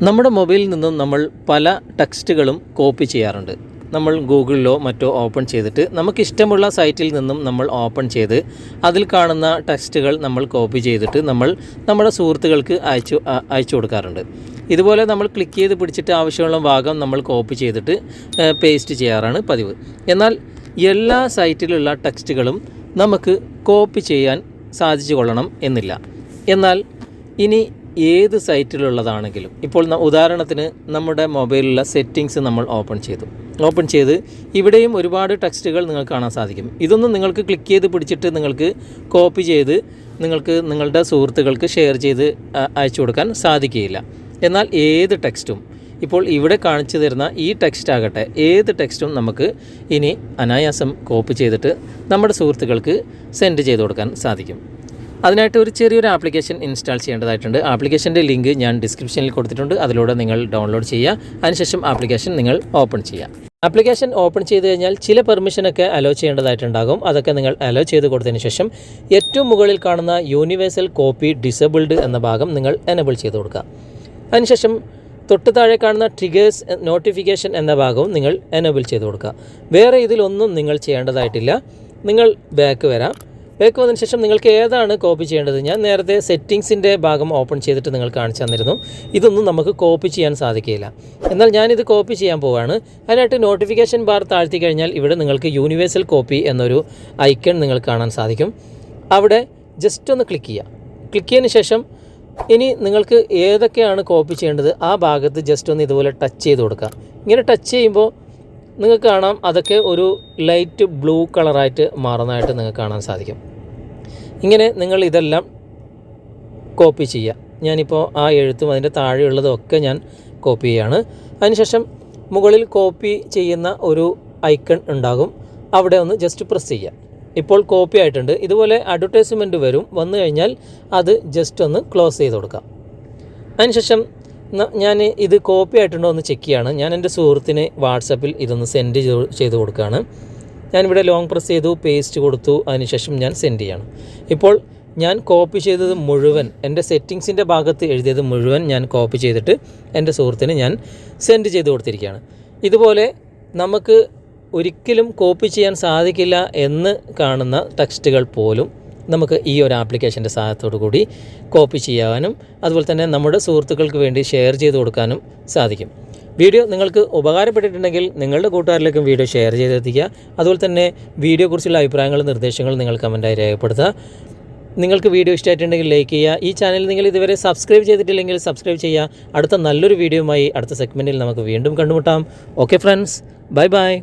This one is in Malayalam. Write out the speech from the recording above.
നമ്മുടെ മൊബൈലിൽ നിന്നും നമ്മൾ പല ടെക്സ്റ്റുകളും കോപ്പി ചെയ്യാറുണ്ട്. നമ്മൾ ഗൂഗിളിലോ മറ്റോ ഓപ്പൺ ചെയ്തിട്ട് നമുക്കിഷ്ടമുള്ള സൈറ്റിൽ നിന്നും നമ്മൾ ഓപ്പൺ ചെയ്ത് അതിൽ കാണുന്ന ടെക്സ്റ്റുകൾ നമ്മൾ കോപ്പി ചെയ്തിട്ട് നമ്മൾ നമ്മുടെ സുഹൃത്തുക്കൾക്ക് അയച്ചു കൊടുക്കാറുണ്ട്. ഇതുപോലെ നമ്മൾ ക്ലിക്ക് ചെയ്ത് പിടിച്ചിട്ട് ആവശ്യമുള്ള ഭാഗം നമ്മൾ കോപ്പി ചെയ്തിട്ട് പേസ്റ്റ് ചെയ്യാറാണ് പതിവ്. എന്നാൽ എല്ലാ സൈറ്റിലുള്ള ടെക്സ്റ്റുകളും നമുക്ക് കോപ്പി ചെയ്യാൻ സാധിച്ചു കൊള്ളണം എന്നില്ല. എന്നാൽ ഇനി ഏത് സൈറ്റിലുള്ളതാണെങ്കിലും ഇപ്പോൾ ഉദാഹരണത്തിന് നമ്മുടെ മൊബൈലിലുള്ള സെറ്റിങ്സ് നമ്മൾ ഓപ്പൺ ചെയ്ത് ഇവിടെയും ഒരുപാട് ടെക്സ്റ്റുകൾ നിങ്ങൾക്ക് കാണാൻ സാധിക്കും. ഇതൊന്നും നിങ്ങൾക്ക് ക്ലിക്ക് ചെയ്ത് പിടിച്ചിട്ട് നിങ്ങൾക്ക് കോപ്പി ചെയ്ത് നിങ്ങൾക്ക് നിങ്ങളുടെ സുഹൃത്തുക്കൾക്ക് ഷെയർ ചെയ്ത് അയച്ചു കൊടുക്കാൻ സാധിക്കുകയില്ല. എന്നാൽ ഏത് ടെക്സ്റ്റും ഇപ്പോൾ ഇവിടെ കാണിച്ചു തരുന്ന ഈ ടെക്സ്റ്റ് ആകട്ടെ, ഏത് ടെക്സ്റ്റും നമുക്ക് ഇനി അനായാസം കോപ്പി ചെയ്തിട്ട് നമ്മുടെ സുഹൃത്തുക്കൾക്ക് സെൻഡ് ചെയ്ത് കൊടുക്കാൻ സാധിക്കും. അതിനായിട്ട് ഒരു ചെറിയൊരു ആപ്ലിക്കേഷൻ ഇൻസ്റ്റാൾ ചെയ്യേണ്ടതായിട്ടുണ്ട്. ആപ്ലിക്കേഷൻ്റെ ലിങ്ക് ഞാൻ ഡിസ്ക്രിപ്ഷനിൽ കൊടുത്തിട്ടുണ്ട്. അതിലൂടെ നിങ്ങൾ ഡൗൺലോഡ് ചെയ്യുക. അതിനുശേഷം ആപ്ലിക്കേഷൻ നിങ്ങൾ ഓപ്പൺ ചെയ്യുക. ആപ്ലിക്കേഷൻ ഓപ്പൺ ചെയ്ത് കഴിഞ്ഞാൽ ചില പെർമിഷനൊക്കെ അലോ ചെയ്യേണ്ടതായിട്ടുണ്ടാകും. അതൊക്കെ നിങ്ങൾ അലോ ചെയ്ത് കൊടുത്തതിന് ശേഷം ഏറ്റവും മുകളിൽ കാണുന്ന യൂണിവേഴ്സൽ കോപ്പി ഡിസേബിൾഡ് എന്ന ഭാഗം നിങ്ങൾ എനേബിൾ ചെയ്ത് കൊടുക്കുക. അതിനുശേഷം തൊട്ട് താഴെ കാണുന്ന ട്രിഗേഴ്സ് നോട്ടിഫിക്കേഷൻ എന്ന ഭാഗവും നിങ്ങൾ എനേബിൾ ചെയ്ത് കൊടുക്കുക. വേറെ ഇതിലൊന്നും നിങ്ങൾ ചെയ്യേണ്ടതായിട്ടില്ല. നിങ്ങൾ ബാക്ക് വന്നതിന് ശേഷം നിങ്ങൾക്ക് ഏതാണ് കോപ്പി ചെയ്യേണ്ടത്, ഞാൻ നേരത്തെ സെറ്റിങ്സിൻ്റെ ഭാഗം ഓപ്പൺ ചെയ്തിട്ട് നിങ്ങൾ കാണിച്ചു തന്നിരുന്നു. ഇതൊന്നും നമുക്ക് കോപ്പി ചെയ്യാൻ സാധിക്കില്ല. എന്നാൽ ഞാനിത് കോപ്പി ചെയ്യാൻ പോവുകയാണ്. അതിനായിട്ട് നോട്ടിഫിക്കേഷൻ ബാർ താഴ്ത്തി കഴിഞ്ഞാൽ ഇവിടെ നിങ്ങൾക്ക് യൂണിവേഴ്സൽ കോപ്പി എന്നൊരു ഐക്കൺ നിങ്ങൾക്ക് കാണാൻ സാധിക്കും. അവിടെ ജസ്റ്റ് ഒന്ന് ക്ലിക്ക് ചെയ്തതിന് ശേഷം ഇനി നിങ്ങൾക്ക് ഏതൊക്കെയാണ് കോപ്പി ചെയ്യേണ്ടത് ആ ഭാഗത്ത് ജസ്റ്റ് ഒന്ന് ഇതുപോലെ ടച്ച് ചെയ്ത് കൊടുക്കുക. ഇങ്ങനെ ടച്ച് ചെയ്യുമ്പോൾ നിങ്ങൾക്ക് കാണാം അതൊക്കെ ഒരു ലൈറ്റ് ബ്ലൂ കളറായിട്ട് മാറുന്നതായിട്ട് നിങ്ങൾക്ക് കാണാൻ സാധിക്കും. ഇങ്ങനെ നിങ്ങൾ ഇതെല്ലാം കോപ്പി ചെയ്യുക. ഞാനിപ്പോൾ ആ എഴുത്തും അതിൻ്റെ താഴെയുള്ളതൊക്കെ ഞാൻ കോപ്പി ചെയ്യുകയാണ്. അതിനുശേഷം മുകളിൽ കോപ്പി ചെയ്യുന്ന ഒരു ഐക്കൺ ഉണ്ടാകും. അവിടെ ഒന്ന് ജസ്റ്റ് പ്രസ് ചെയ്യുക. ഇപ്പോൾ കോപ്പി ആയിട്ടുണ്ട്. ഇതുപോലെ അഡ്വർടൈസ്മെൻറ്റ് വന്നു കഴിഞ്ഞാൽ അത് ജസ്റ്റ് ഒന്ന് ക്ലോസ് ചെയ്ത് കൊടുക്കാം. അതിനുശേഷം ഞാൻ ഇത് കോപ്പി ആയിട്ടുണ്ടോ എന്ന് ചെക്ക് ചെയ്യുകയാണ്. ഞാൻ എൻ്റെ സുഹൃത്തിന് വാട്സപ്പിൽ ഇതൊന്ന് സെൻഡ് ചെയ്ത് കൊടുക്കുകയാണ്. ഞാനിവിടെ ലോങ് പ്രസ് ചെയ്തു, പേസ്റ്റ് കൊടുത്തു. അതിനുശേഷം ഞാൻ സെൻഡ് ചെയ്യണം. ഇപ്പോൾ ഞാൻ കോപ്പി ചെയ്തത് മുഴുവൻ, എൻ്റെ സെറ്റിങ്സിൻ്റെ ഭാഗത്ത് എഴുതിയത് മുഴുവൻ ഞാൻ കോപ്പി ചെയ്തിട്ട് എൻ്റെ സുഹൃത്തിന് ഞാൻ സെൻഡ് ചെയ്ത് കൊടുത്തിരിക്കുകയാണ്. ഇതുപോലെ നമുക്ക് ഒരിക്കലും കോപ്പി ചെയ്യാൻ സാധിക്കില്ല എന്ന് കാണുന്ന ടെക്സ്റ്റുകൾ പോലും നമുക്ക് ഈ ഒരു ആപ്ലിക്കേഷൻ്റെ സഹായത്തോടു കൂടി കോപ്പി ചെയ്യാനും അതുപോലെ തന്നെ നമ്മുടെ സുഹൃത്തുക്കൾക്ക് വേണ്ടി ഷെയർ ചെയ്ത് കൊടുക്കാനും സാധിക്കും. വീഡിയോ നിങ്ങൾക്ക് ഉപകാരപ്പെട്ടിട്ടുണ്ടെങ്കിൽ നിങ്ങളുടെ കൂട്ടുകാരിലേക്കും വീഡിയോ ഷെയർ ചെയ്തെത്തിക്കുക. അതുപോലെ തന്നെ വീഡിയോയെക്കുറിച്ചുള്ള അഭിപ്രായങ്ങളും നിർദ്ദേശങ്ങളും നിങ്ങൾ കമൻറ്റായി രേഖപ്പെടുത്തുക. നിങ്ങൾക്ക് വീഡിയോ ഇഷ്ടമായിട്ടുണ്ടെങ്കിൽ ലൈക്ക് ചെയ്യുക. ഈ ചാനൽ നിങ്ങൾ ഇതുവരെ സബ്സ്ക്രൈബ് ചെയ്തിട്ടില്ലെങ്കിൽ സബ്സ്ക്രൈബ് ചെയ്യുക. അടുത്ത നല്ലൊരു വീഡിയോയുമായി അടുത്ത സെഗ്മെൻറ്റിൽ നമുക്ക് വീണ്ടും കണ്ടുമുട്ടാം. Okay friends, by.